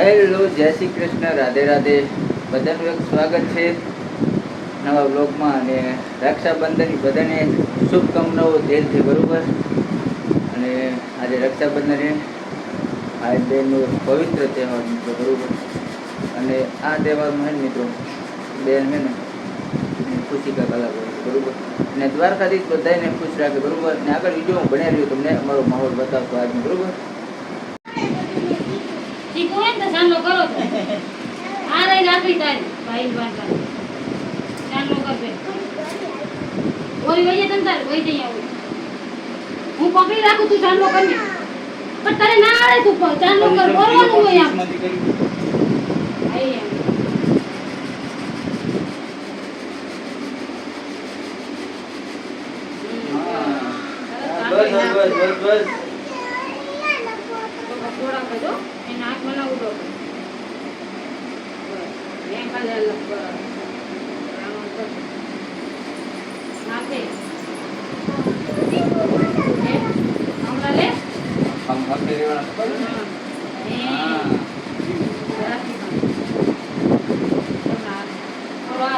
Hello, જય શ્રી કૃષ્ણ, રાધે રાધે. બધાનું એક સ્વાગત છે નવા બ્લોગમાં. અને રક્ષાબંધનની બધાને શુભકામનાઓ દિલથી, બરાબર. અને આજે રક્ષાબંધન એ ભાઈ બહેનનો પવિત્ર તહેવાર મિત્રો, બરાબર. અને આ તહેવારમાં મિત્રો બેન છે ને ખુશી કાંક અલગ હોય છે, બરાબર. અને દ્વારકાથી બધાને ખુશ રાખે, બરાબર. અને આગળ વિડીયો હું બનાવી રહ્યો તમને અમારો માહોલ બતાવતો આજનો, બરાબર. ચાલો કરો આ રહી રાખી તારી ભાઈ વાંચા ચાલો કરજે ઓરી વઈએ તમ તાર વઈ જઈ આવું હું પકડી રાખું તું ચાલો કરને પણ તારે ના આવે તું ચાલો કર બોલવાનું હોય આમ આઈ એમ બસ થોડા કરજો એ નાક મને ઉડો મેં કાલે લગ નાકે હમણાં લે हम हफ्ते रेवाना हां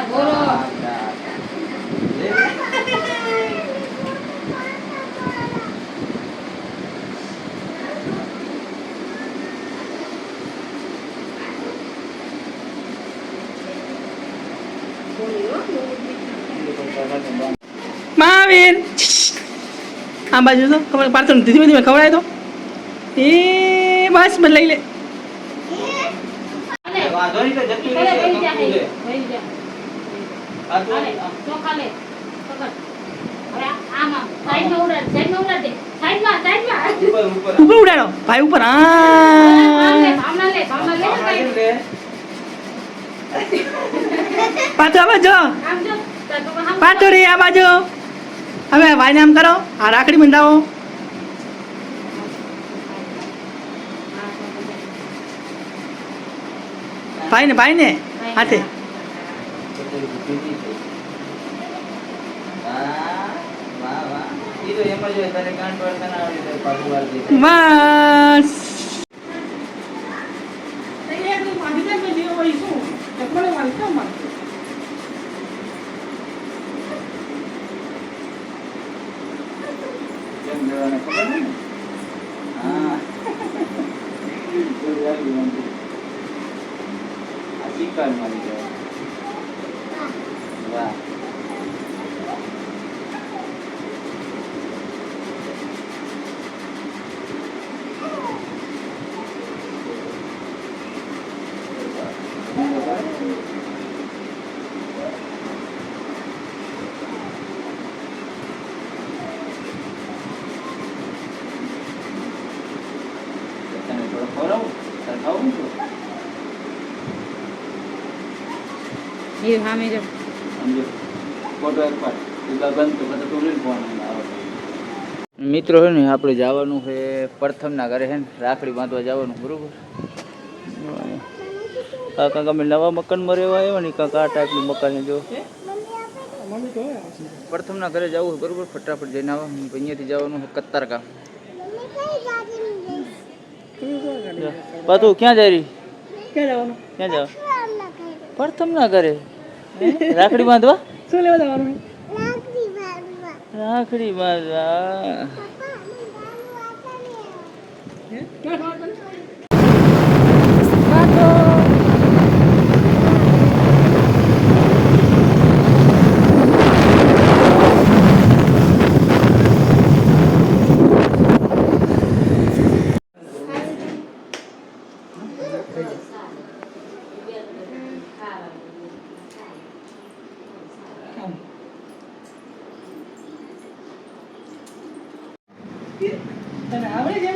બોલો महावीर આ બાજુ તો ખબર પાડતો નથી ધીમે ધીમે ખવડાય તો એ બસ મને લઈ લે વાંધો નહીં તો જતું રહેશે ચોખા લે પકડ હવે આમાં સાઈડમાં ઉડાડ દે સાઈડમાં ઉપર ઉડાડો ભાઈ ઉપર હા ભાવના લે પાછો આ બાજુ આમ જો પાછો રે આ બાજુ હવે ભાઈને આમ કરો આ રાખડી બંધાવો ભાઈને હાથે ઈ તો એમ જ હોય તને કાન પડતા ના આવડે તો પાછું વાર દે બસ કેમ જવાને ખબર નહીં હા આ ચિકન મારી જાય વાહ ये हमें जब મિત્રો છે ને આપણે જવાનું છે પ્રથમના ઘરે છે ને રાખડી બાંધવા જવાનું, બરોબર. કાકા અમે નવા મકાનમાં રહેવા આવ્યા ને કાકા આ ટાઈપનું મકાન જો પ્રથમના ઘરે જવું બરોબર. ફટાફટ જઈને આવવા અહીંયાથી જવાનું છે કતારગામ. પાતું ક્યાં જાય રહી ક્યાં જાવ પ્રથમના ઘરે રાખડી બાંધવા શું લેવા જવાનું રાખડી બાંધવા તને આવડે છે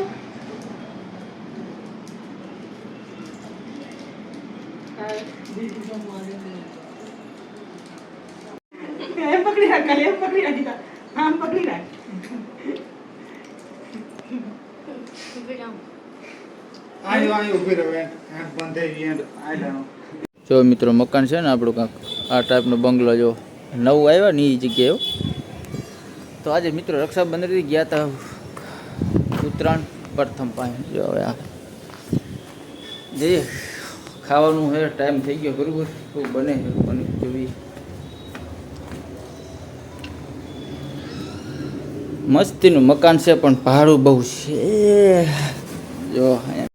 એમ પકડી રાખ એમ પકડી રાખી આમ પકડી રાખ જો મિત્રો મકાન છે ને આપણું કાંક આ ટાઈપનો બંગલો જો નવું આવ્યા ને એ જગ્યાએ. તો આજે મિત્રો રક્ષાબંધનથી ગયા હતા ઉત્તરાયણ પ્રથમ પાસે જો હવે આ જઈએ ખાવાનું હે ટાઈમ થઈ ગયો બરાબર શું બને છે બને જોવી મસ્તીનું મકાન છે પણ ભાડું બહુ છે જો